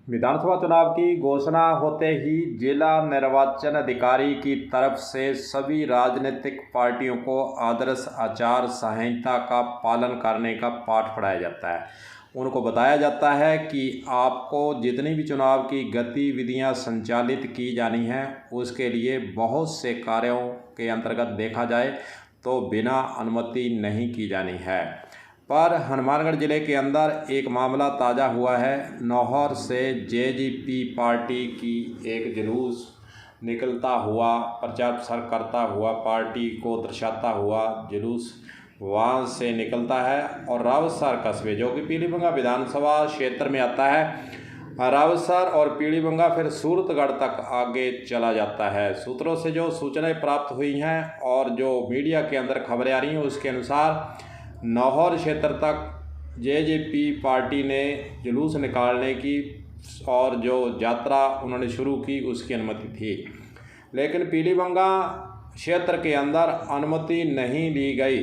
विधानसभा चुनाव की घोषणा होते ही जिला निर्वाचन अधिकारी की तरफ से सभी राजनीतिक पार्टियों को आदर्श आचार संहिता का पालन करने का पाठ पढ़ाया जाता है। उनको बताया जाता है कि आपको जितनी भी चुनाव की गतिविधियां संचालित की जानी हैं उसके लिए बहुत से कार्यों के अंतर्गत देखा जाए तो बिना अनुमति नहीं की जानी है। पर हनुमानगढ़ ज़िले के अंदर एक मामला ताज़ा हुआ है। नौहर से जेजेपी पार्टी की एक जुलूस निकलता हुआ, प्रचार प्रसार करता हुआ, पार्टी को दर्शाता हुआ जुलूस वहाँ से निकलता है और रावतसर कस्बे जो कि पीलीभंगा विधानसभा क्षेत्र में आता है, रावतसर और पीलीभंगा फिर सूरतगढ़ तक आगे चला जाता है। सूत्रों से जो सूचनाएं प्राप्त हुई हैं और जो मीडिया के अंदर खबरें आ रही हैं उसके अनुसार नौहर क्षेत्र तक जेजेपी पार्टी ने जुलूस निकालने की और जो यात्रा उन्होंने शुरू की उसकी अनुमति थी, लेकिन पीलीभंगा क्षेत्र के अंदर अनुमति नहीं ली गई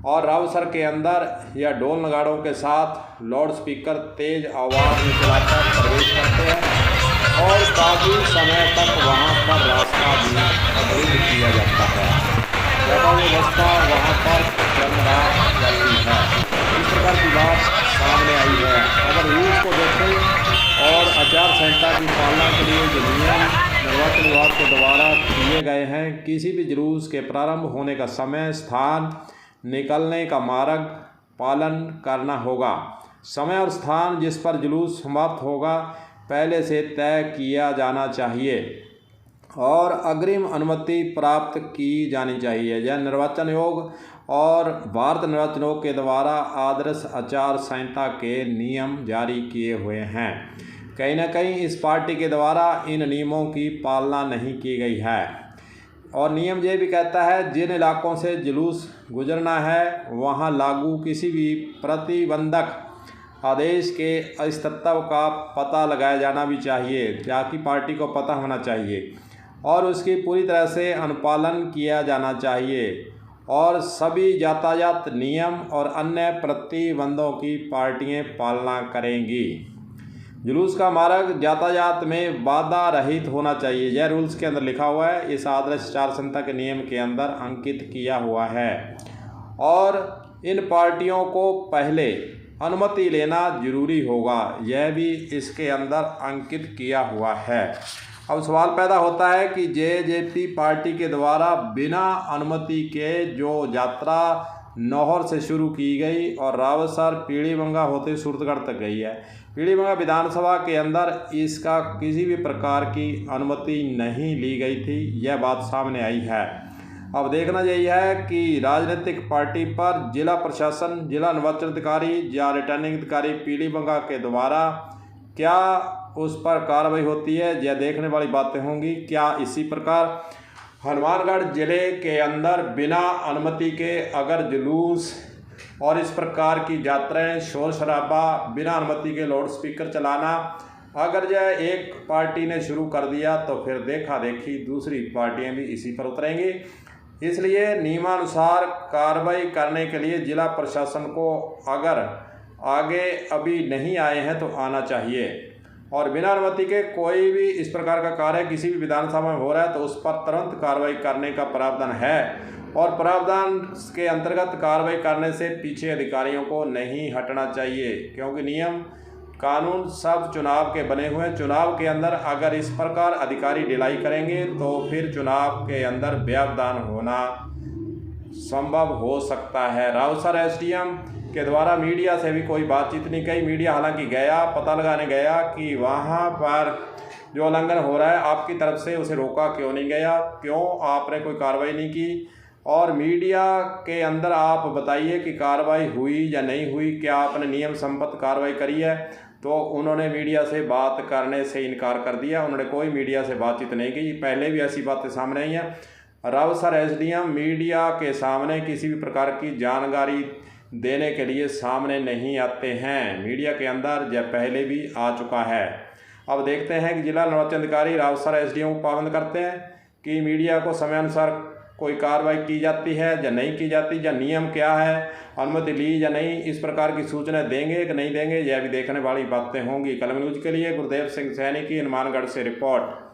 और रावतसर के अंदर यह ढोल नगाड़ों के साथ लाउड स्पीकर तेज आवाज़ में चलाकर प्रवेश करते हैं और काफ़ी समय तक वहां पर रास्ता भी अवरुद्ध किया जाता है। व्यवस्था वहां पर चल जाती है। इस प्रकार की बात सामने आई है। अगर रूल्स को देखें और आचार संहिता की पालना के लिए जो नियम निर्वाचन विभाग के द्वारा किए गए हैं, किसी भी जुलूस के प्रारंभ होने का समय, स्थान, निकलने का मार्ग पालन करना होगा। समय और स्थान जिस पर जुलूस समाप्त होगा पहले से तय किया जाना चाहिए और अग्रिम अनुमति प्राप्त की जानी चाहिए। यह निर्वाचन आयोग और भारत निर्वाचन आयोग के द्वारा आदर्श आचार संहिता के नियम जारी किए हुए हैं। कहीं ना कहीं इस पार्टी के द्वारा इन नियमों की पालना नहीं की गई है और नियम ये भी कहता है जिन इलाकों से जुलूस गुजरना है वहां लागू किसी भी प्रतिबंधक आदेश के अस्तित्व का पता लगाया जाना भी चाहिए, ताकि पार्टी को पता होना चाहिए और उसकी पूरी तरह से अनुपालन किया जाना चाहिए और सभी यातायात नियम और अन्य प्रतिबंधों की पार्टियां पालना करेंगी। जुलूस का मार्ग यातायात में बाधा रहित होना चाहिए। यह रूल्स के अंदर लिखा हुआ है, इस आदर्श आचार संहिता के नियम के अंदर अंकित किया हुआ है और इन पार्टियों को पहले अनुमति लेना जरूरी होगा, यह भी इसके अंदर अंकित किया हुआ है। अब सवाल पैदा होता है कि जेजेपी पार्टी के द्वारा बिना अनुमति के जो यात्रा नौहर से शुरू की गई और रावतसर पीलीभंगा होते सूरतगढ़ तक गई है, पीलीभंगा विधानसभा के अंदर इसका किसी भी प्रकार की अनुमति नहीं ली गई थी, यह बात सामने आई है। अब देखना यही है कि राजनीतिक पार्टी पर जिला प्रशासन, जिला निर्वाचन अधिकारी या रिटर्निंग अधिकारी पीलीभंगा के द्वारा क्या उस पर कार्रवाई होती है, यह देखने वाली बातें होंगी। क्या इसी प्रकार हनुमानगढ़ ज़िले के अंदर बिना अनुमति के अगर जुलूस और इस प्रकार की यात्राएं, शोर शराबा, बिना अनुमति के लाउड स्पीकर चलाना अगर यह एक पार्टी ने शुरू कर दिया तो फिर देखा देखी दूसरी पार्टियां भी इसी पर उतरेंगी। इसलिए नियमानुसार कार्रवाई करने के लिए जिला प्रशासन को अगर आगे अभी नहीं आए हैं तो आना चाहिए और बिना अनुमति के कोई भी इस प्रकार का कार्य किसी भी विधानसभा में हो रहा है तो उस पर तुरंत कार्रवाई करने का प्रावधान है और प्रावधान के अंतर्गत कार्रवाई करने से पीछे अधिकारियों को नहीं हटना चाहिए, क्योंकि नियम कानून सब चुनाव के बने हुए हैं। चुनाव के अंदर अगर इस प्रकार अधिकारी ढिलाई करेंगे तो फिर चुनाव के अंदर व्यवधान होना संभव हो सकता है। रावतसर एसडीएम के द्वारा मीडिया से भी कोई बातचीत नहीं की। मीडिया हालांकि गया, पता लगाने गया कि वहां पर जो उल्लंघन हो रहा है आपकी तरफ से उसे रोका क्यों नहीं गया, क्यों आपने कोई कार्रवाई नहीं की और मीडिया के अंदर आप बताइए कि कार्रवाई हुई या नहीं हुई, क्या आपने नियम संबद्ध कार्रवाई करी है। तो उन्होंने मीडिया से बात करने से इनकार कर दिया, उन्होंने कोई मीडिया से बातचीत नहीं की। पहले भी ऐसी बातें सामने आई हैं। रावतसर एसडीएम मीडिया के सामने किसी भी प्रकार की जानकारी देने के लिए सामने नहीं आते हैं, मीडिया के अंदर यह पहले भी आ चुका है। अब देखते हैं कि जिला निर्वाचन अधिकारी रावतसर एसडीएम को पाबंद करते हैं कि मीडिया को समयानुसार कोई कार्रवाई की जाती है या नहीं की जाती, या नियम क्या है, अनुमति ली या नहीं, इस प्रकार की सूचना देंगे कि नहीं देंगे, यह भी देखने वाली बातें होंगी। कलम न्यूज़ के लिए गुरदेव सिंह सैनी की हनुमानगढ़ से रिपोर्ट।